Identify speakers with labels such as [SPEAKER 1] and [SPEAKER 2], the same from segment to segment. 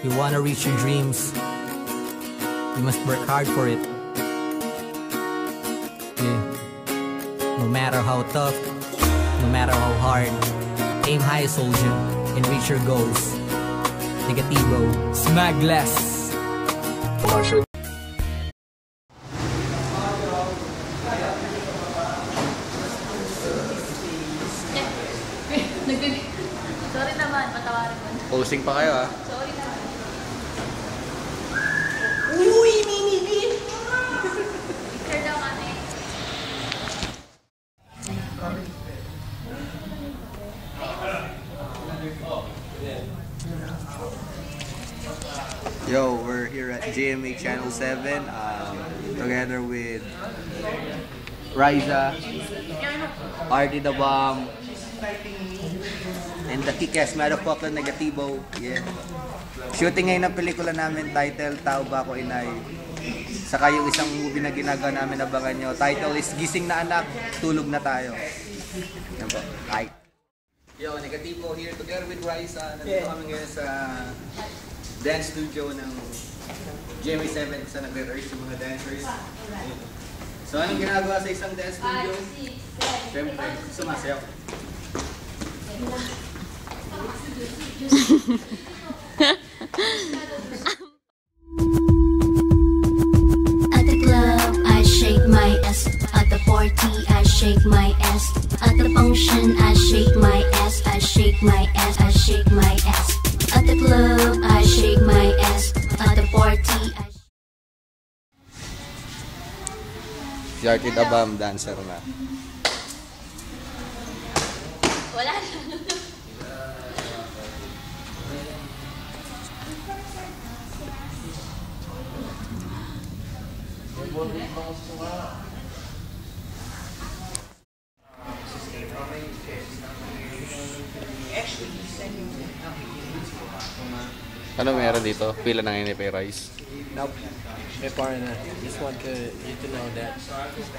[SPEAKER 1] you wanna reach your dreams, you must work hard for it. Yeah. No matter how tough, no matter how hard, aim high, soldier, and reach your goals. Negativo, Smaglass.
[SPEAKER 2] Sorry naman, patawarin mo.
[SPEAKER 3] Posing pa kayo ah.
[SPEAKER 2] Sorry naman.
[SPEAKER 1] Uy, mini.
[SPEAKER 2] Picture daw kami.
[SPEAKER 3] Yo, we're here at GMA Channel 7 together with Riza, Artie the Bomb, and the kick-ass motherfucker Negativo. Yeah. Shooting ngayon ng pelikula namin, title Tao Ba Ako Inay. Saka yung isang movie na ginagawa namin, abangan nyo. Title is Gising na Anak, Tulog na Tayo. Yan po. Hi. Yo, Negativo here together with Riza. Nandito kami ngayon sa dance studio ng GMA 7 sa nagre-rehearse yung mga dancers. So anong ginagawa sa isang dance studio? Siyempre, sumasayaw.
[SPEAKER 4] At the club, I shake my ass. At the party, I shake my ass. At the function, I shake my ass. I shake my ass. I shake my ass. At the club, I shake my ass. At the party, I
[SPEAKER 3] Si Artie the Bomb, dancer na.
[SPEAKER 2] Wala na.
[SPEAKER 3] Ano meron dito? Pila ng NFA rice?
[SPEAKER 5] Nope. A foreigner. Just want you to know that.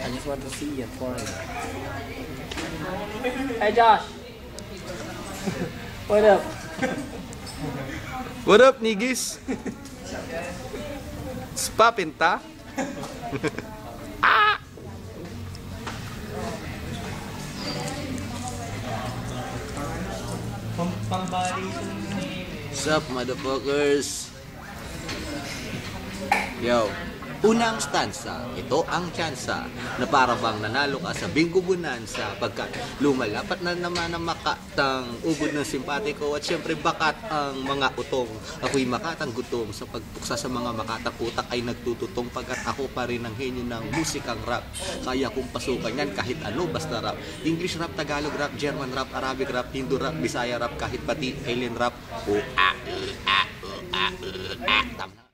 [SPEAKER 5] I just want to see a foreigner. Hey Josh. What up?
[SPEAKER 3] What up, niggas? Spapinta? Ah! What's up, motherfuckers? Yo, unang stanza, ito ang tsansa na para bang nanalo ka sa Bingo Bonanza pagkat lumalapat na naman ang makatang ubod ng simpatiko at syempre bakat ang mga utong. Ako'y makatang gutom sa pagpuksa sa mga makatang utak ay nagtututong pagkat ako pa rin ang henyo ng musikang rap. Kaya kong pasukan yan kahit ano basta rap. English rap, Tagalog rap, German rap, Arabic rap, Hindu rap, Bisaya rap, kahit pati alien rap. Tama.